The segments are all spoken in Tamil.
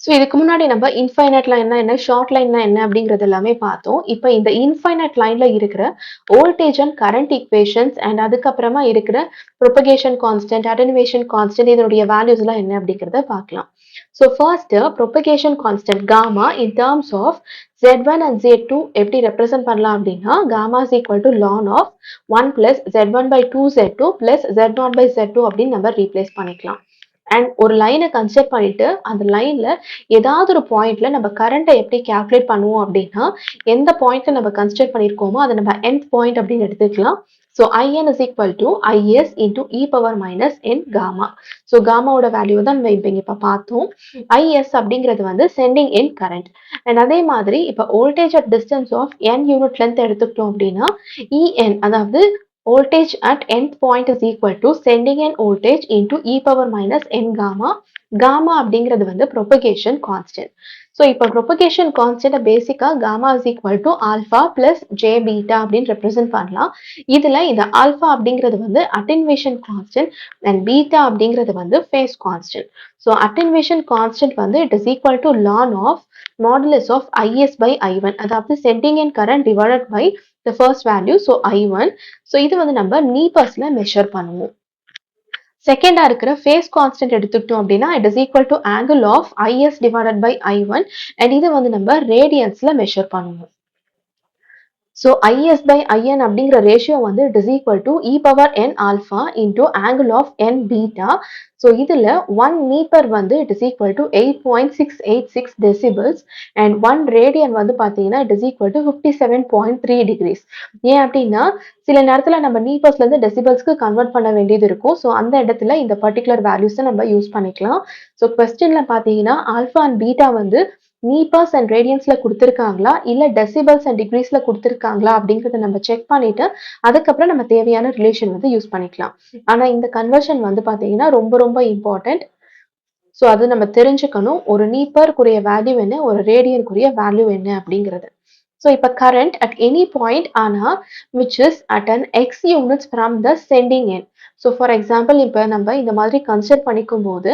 ஸோ இதுக்கு முன்னாடி நம்ம இன்ஃபைனைட் லைன்னா என்ன, ஷார்ட் லைன்னா என்ன அப்படிங்கிறது எல்லாமே பார்த்தோம். இப்போ இந்த இன்ஃபைனைட் லைன்ல இருக்கிற voltage and current equations and அதுக்கப்புறமா இருக்கிற ப்ரொபகேஷன் கான்ஸ்டன்ட், அட்டெனுவேஷன் கான்ஸ்டன்ட் இதனுடைய வேல்யூஸ் எல்லாம் என்ன அப்படிங்கிறத பார்க்கலாம். So first propagation constant gamma in terms of Z1 and Z2 எப்படி ரெப்ரசென்ட் பண்ணலாம் அப்படின்னா gamma is equal to ln of 1 plus Z1 by 2Z2 plus Z0 by Z2 அப்படின்னு நம்ம ரீப்ளேஸ் பண்ணிக்கலாம். அண்ட் ஒரு லைனை கன்சிடர் பண்ணிட்டு அந்த லைன்ல ஏதாவது ஒரு பாயிண்ட்ல நம்ம கரண்ட்டை எப்படி கால்குலேட் பண்ணுவோம் அப்படின்னா எந்த பாயிண்ட்ல நம்ம கன்சிடர் பண்ணியிருக்கோமோ அதை நம்ம nth பாயிண்ட் அப்படின்னு எடுத்துக்கலாம். So IN is equal to IS into e power minus n gamma. So காமாவோட வேல்யூ தான் நம்ம இப்போ பார்த்தோம். IS அப்படிங்கிறது வந்து சென்டிங் என் கரண்ட். அண்ட் அதே மாதிரி இப்போ voltage at distance of n unit length எடுத்துக்கிட்டோம் அப்படின்னா EN அதாவது voltage at nth point is equal to sending end voltage into e power minus n gamma. Gamma அப்படிங்கிறது வந்து propagation constant. So இப்போ propagation constant பேசிக்கா gamma is equal to alpha plus j beta அப்படின்னு represent பண்ணலாம். இதுல இந்த alpha அப்படிங்கிறது வந்து attenuation constant and beta அப்படிங்கிறது வந்து phase constant. So attenuation constant வந்து it is equal to ln of modulus of is by I1 அதாவது sending end current divided by the first value, so I1. So இது வந்து நம்ம மீட்டர்ஸ்ல மெஷர் பண்ணுவோம். செகண்டா இருக்கிற phase constant எடுத்துக்கிட்டோம் அப்படின்னா it is equal to angle of is divided by I1 and இது வந்து நம்ம ரேடியன்ஸ்ல மெஷர் பண்ணுவோம். So is by in அப்படிங்கிற ரேஷியோ வந்து it is equal to e power n alpha into angle of n beta. So இதுல 1 meter வந்து it is equal to 8.686 decibels and 1 radian வந்து பார்த்தீங்கன்னா it is equal to 57.3 degrees. ஏன் அப்படின்னா சில நேரத்துல நம்ம மீட்டர்ஸ்ல இருந்து டெசிபல்ஸ்க்கு கன்வெர்ட் பண்ண வேண்டியது இருக்கும். ஸோ அந்த இடத்துல இந்த பர்டிகுலர் வேல்யூஸை நம்ம யூஸ் பண்ணிக்கலாம். ஸோ கொஸ்டின்ல பார்த்தீங்கன்னா ஆல்ஃபா அண்ட் பீட்டா வந்து மீட்டர்ஸ் அண்ட் ரேடியன்ஸ்ல கொடுத்துருக்காங்களா இல்ல டெசிபல்ஸ் அண்ட் டிகிரிஸ்ல கொடுத்துருக்காங்களா அப்படிங்கறத நம்ம செக் பண்ணிட்டு அதுக்கப்புறம் நம்ம தேவையான ரிலேஷன் வந்து யூஸ் பண்ணிக்கலாம். ஆனா இந்த கன்வர்ஷன் வந்து பாத்தீங்கன்னா ரொம்ப ரொம்ப இம்பார்ட்டன்ட். ஸோ அது நம்ம தெரிஞ்சுக்கணும். ஒரு மீட்டருக்குரிய வேல்யூ என்ன, ஒரு ரேடியனுக்குரிய வேல்யூ என்ன அப்படிங்கிறது. So இப்ப current at any point ஆனா which is at an x units from the sending end. So for example இப்ப நம்ம இந்த மாதிரி கன்சிடர் பண்ணிக்கும் போது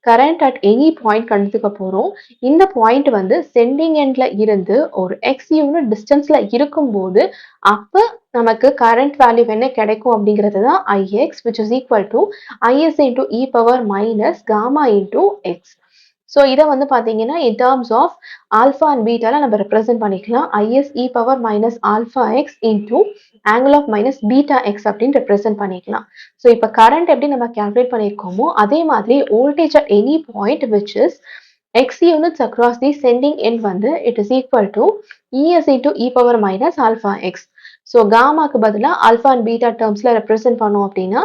current at any point கண்டுக்க போறோம். இந்த பாயிண்ட் வந்து sending endல இருந்து ஒரு x unit distanceல இருக்கும் போது அப்ப நமக்கு current value என்ன கிடைக்கும் அப்படிங்கிறது தான் Ix which is equal to Is into e power minus gamma into x. So இதை வந்து பார்த்தீங்கன்னா in terms of alpha and beta நம்ம ரெப்ரசென்ட் பண்ணிக்கலாம். is e power minus alpha x into angle of minus beta x அப்படின்னு ரெப்ரசென்ட் பண்ணிக்கலாம். ஸோ இப்போ கரண்ட் எப்படி நம்ம கால்குலேட் பண்ணியிருக்கோமோ அதே மாதிரி voltage at any point which is x units across the sending end வந்து it is equal to es into e power minus alpha x. So காமாக்கு பதிலா ஆல்ஃபா அண்ட் பீட்டா டேர்ம்ஸ்ல ரெப்ரசென்ட் பண்ணோம் அப்படின்னா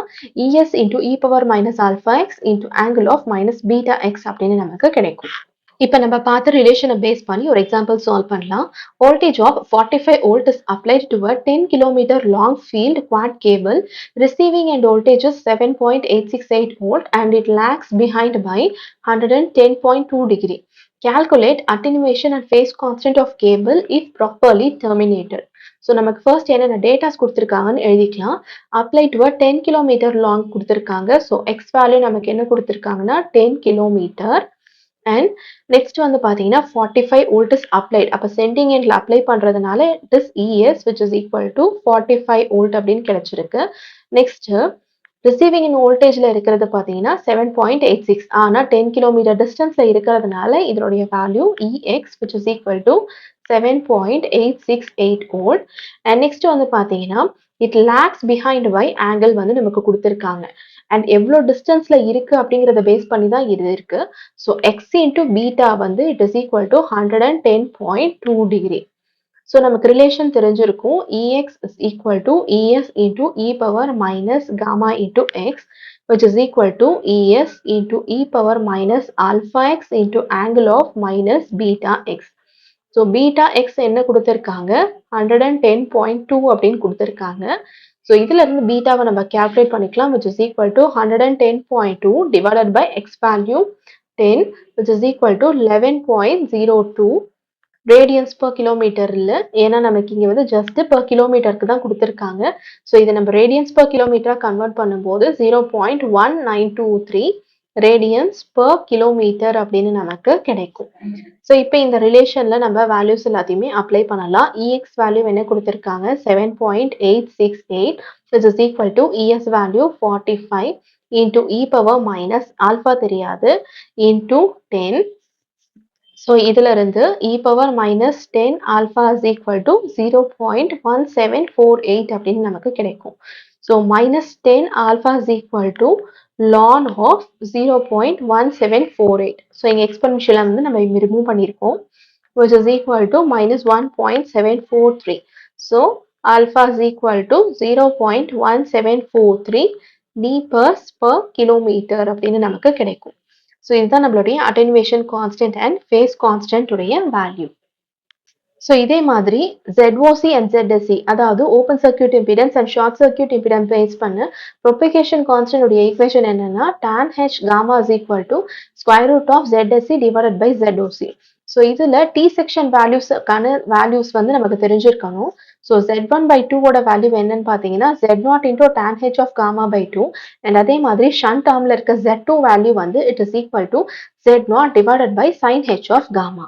es into e power minus alpha x into angle of minus beta x அப்படின்னு நமக்கு கிடைக்கும். இப்போ நம்ம பார்த்த ரிலேஷனை பேஸ் பண்ணி ஒரு எக்ஸாம்பிள் சால்வ் பண்ணலாம். Voltage of 45 volt is applied to a 10 km long field quad cable. Receiving end voltage is 7.868 volt and it lags behind by 110.2 degree. Calculate attenuation and phase constant of cable if properly terminated. So நமக்கு ஃபர்ஸ்ட் என்னென்ன டேட்டாஸ் கொடுத்துருக்காங்கன்னு எழுதிக்கலாம். Apply to a 10 kilometre long கொடுத்துருக்காங்க. ஸோ எக்ஸ் வேல்யூ நமக்கு என்ன கொடுத்துருக்காங்கன்னா 10 கிலோமீட்டர். அண்ட் நெக்ஸ்ட் வந்து பார்த்தீங்கன்னா 45 வோல்ட் இஸ் அப்ளைட். அப்போ சென்டிங் எண்ட்ல அப்ளை பண்ணுறதுனால it is ES which is equal to 45 volt அப்படின்னு கிடைச்சிருக்கு. நெக்ஸ்ட் ரிசீவிங் இன் வோல்டேஜ்ல இருக்கிறது பார்த்தீங்கன்னா 7.86. ஆனால் 10 கிலோமீட்டர் டிஸ்டன்ஸ்ல இருக்கிறதுனால இதனுடைய value EX which is equal to 7.868 volt. And next வந்து பார்த்தீங்கன்னா it lags behind by angle வந்து நமக்கு கொடுத்துருக்காங்க. அண்ட் எவ்வளோ டிஸ்டன்ஸ்ல இருக்கு அப்படிங்கிறத பேஸ் பண்ணி தான் இது இருக்கு. ஸோ எக்ஸ் இன்டூ பீட்டா வந்து it is equal to 110.2 degree. So நமக்கு ரிலேஷன் தெரிஞ்சிருக்கும். E x is equal to e s into e power minus gamma into x which is equal to ES into e power minus alpha x into angle of minus beta x. So beta X என்ன கொடுத்துருக்காங்க 110.2 அப்படின்னு கொடுத்துருக்காங்க. ஸோ இதுல இருந்து பீட்டாவை நம்ம கால்குலேட் பண்ணிக்கலாம் which is equal to 110.2 divided by x value 10 which is equal to 11.02 radians per kilometer இல்ல, ஏன்னா நமக்கு இங்க வந்து just per kilometerக்கு தான் கொடுத்துருக்காங்க. ஸோ இதை நம்ம radians per kilometer கன்வெர்ட் பண்ணும்போது 0.1923 ரேடியன்ஸ் பெர் கிலோமீட்டர் அப்படின்னு நமக்கு கிடைக்கும். ஸோ இப்போ இந்த ரிலேஷனில் நம்ம வேல்யூஸ் எல்லாத்தையுமே அப்ளை பண்ணலாம். இஎக்ஸ் வேல்யூ என்ன கொடுத்துருக்காங்க 7.868 which is equal to ES value 45 into e power minus alpha தெரியாது into 10. ஸோ இதுல இருந்து e power minus 10 alpha is equal to 0.1748 அப்படின்னு நமக்கு கிடைக்கும். So minus 10 alpha is equal to ln of 0.1748. So இங்க எக்ஸ்பொனென்ஷியலை வந்து நம்ம ரிமூவ் பண்ணியிருக்கோம் which is equal to minus 1.743. So alpha is equal to 0.1743 meters per kilometer அப்படின்னு நமக்கு கிடைக்கும். ஸோ இதுதான் நம்மளுடைய attenuation constant and phase constant உடைய வேல்யூ. ஸோ இதே மாதிரி ZOC and ZSC அதாவது open circuit impedance and short circuit impedance base பண்ண ப்ரொபகேஷன் கான்ஸ்டன்ட் உடைய ஈக்குவேஷன் என்னன்னா tan H gamma is equal to square root of ZSC divided by ZOC. So இதுல டி செக்ஷன் வேல்யூஸ்க்கான வேல்யூஸ் வந்து நமக்கு தெரிஞ்சிருக்கணும். ஸோ Z1/2 ஓட வேல்யூ என்னன்னு பார்த்தீங்கன்னா Z0 into tan H of gamma by 2 and அதே மாதிரி ஷண்ட் டேர்ம்ல இருக்க Z2 வேல்யூ வந்து it is equal to Z0 divided by sin H of gamma.